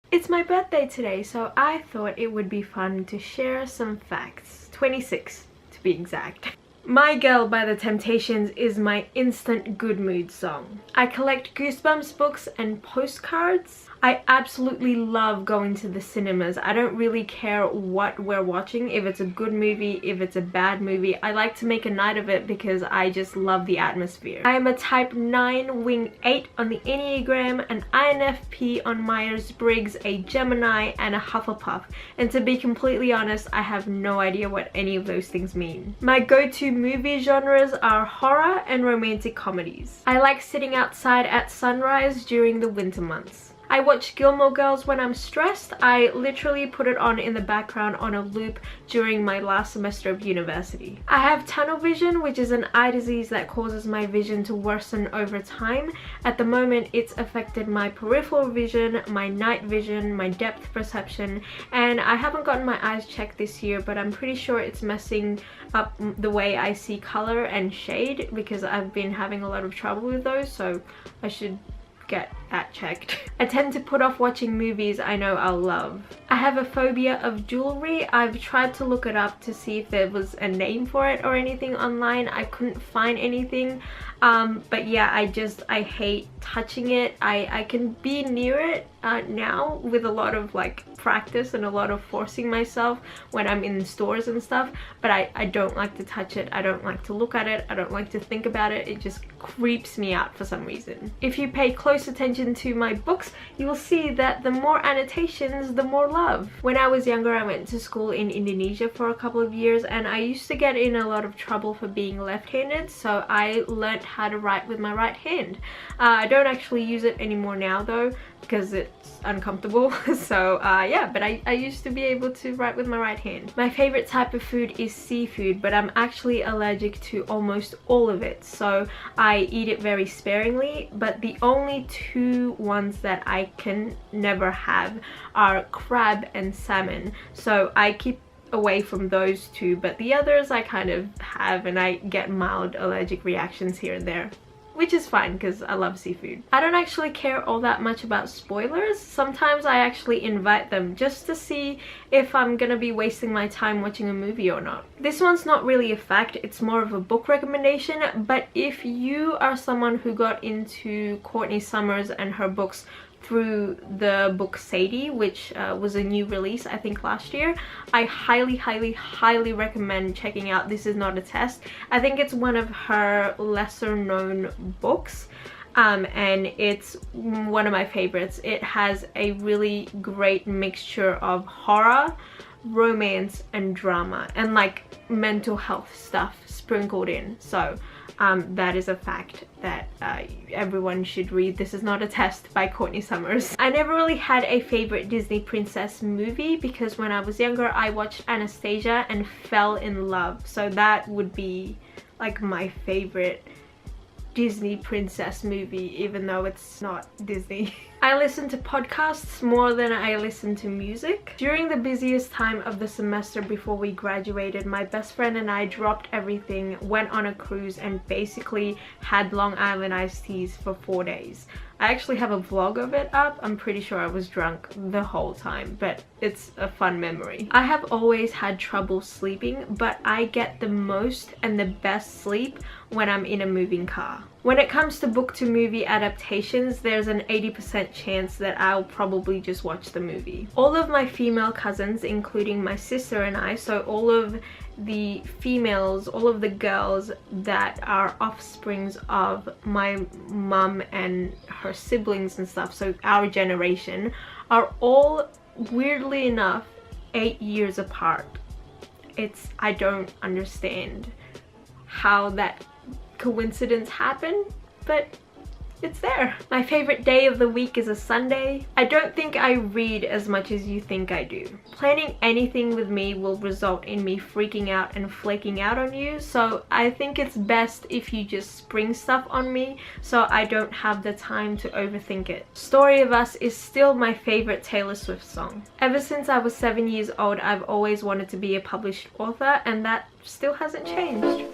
It's my birthday today, so I thought it would be fun to share some facts. 26 to be exact. My Girl by The Temptations is my instant good mood song. I collect Goosebumps books and postcards. I absolutely love going to the cinemas. I don't really care what we're watching, if it's a good movie, if it's a bad movie. I like to make a night of it because I just love the atmosphere. I am a type 9 wing 8 on the Enneagram, an INFP on Myers-Briggs, a Gemini, and a Hufflepuff. And to be completely honest, I have no idea what any of those things mean. My go-to movie genres are horror and romantic comedies. I like sitting outside at sunrise during the winter months. I watch Gilmore Girls when I'm stressed. I literally put it on in the background on a loop during my last semester of university. I have tunnel vision, which is an eye disease that causes my vision to worsen over time. At the moment, it's affected my peripheral vision, my night vision, my depth perception, and I haven't gotten my eyes checked this year, but I'm pretty sure it's messing up the way I see color and shade because I've been having a lot of trouble with those, so I should get that checked. I tend to put off watching movies I know I'll love. I have a phobia of jewelry. I've tried to look it up to see if there was a name for it or anything online. I couldn't find anything. But yeah, I hate touching it. I can be near it now with a lot of like practice and a lot of forcing myself when I'm in stores and stuff, but I don't like to touch it. I don't like to look at it. I don't like to think about it. It just creeps me out for some reason. If you pay close attention to my books, you will see that the more annotations, the more love. When I was younger, I went to school in Indonesia for a couple of years, and I used to get in a lot of trouble for being left-handed, so I learnt how to write with my right hand. I don't actually use it anymore now though, because it's uncomfortable. So yeah, but I used to be able to write with my right hand. My favorite type of food is seafood, but I'm actually allergic to almost all of it, so I eat it very sparingly. But the only two ones that I can never have are crab and salmon, so I keep away from those two, but the others I kind of have, and I get mild allergic reactions here and there, which is fine because I love seafood. I don't actually care all that much about spoilers. Sometimes I actually invite them just to see if I'm gonna be wasting my time watching a movie or not. This one's not really a fact, it's more of a book recommendation, but if you are someone who got into Courtney Summers and her books through the book Sadie, which was a new release I think last year, I highly recommend checking out This Is Not a Test. I think it's one of her lesser known books, and it's one of my favorites. It has a really great mixture of horror, romance, and drama, and like mental health stuff sprinkled in. So that is a fact that everyone should read. This Is Not a Test by Courtney Summers. I never really had a favorite Disney princess movie because when I was younger I watched Anastasia and fell in love, so that would be like my favorite Disney princess movie, even though it's not Disney. I listen to podcasts more than I listen to music. During the busiest time of the semester before we graduated, my best friend and I dropped everything, went on a cruise, and basically had Long Island iced teas for 4 days. I actually have a vlog of it up. I'm pretty sure I was drunk the whole time, but it's a fun memory. I have always had trouble sleeping, but I get the most and the best sleep when I'm in a moving car. When it comes to book to movie adaptations, there's an 80% chance that I'll probably just watch the movie. All of my female cousins, including my sister and I, so all of the females, all of the girls that are offsprings of my mum and her siblings and stuff, so our generation, are all weirdly enough 8 years apart. I don't understand how that coincidence happened, but it's there. My favorite day of the week is a Sunday. I don't think I read as much as you think I do. Planning anything with me will result in me freaking out and flaking out on you, so I think it's best if you just spring stuff on me so I don't have the time to overthink it. Story of Us is still my favorite Taylor Swift song. Ever since I was 7 years old, I've always wanted to be a published author, and that still hasn't changed.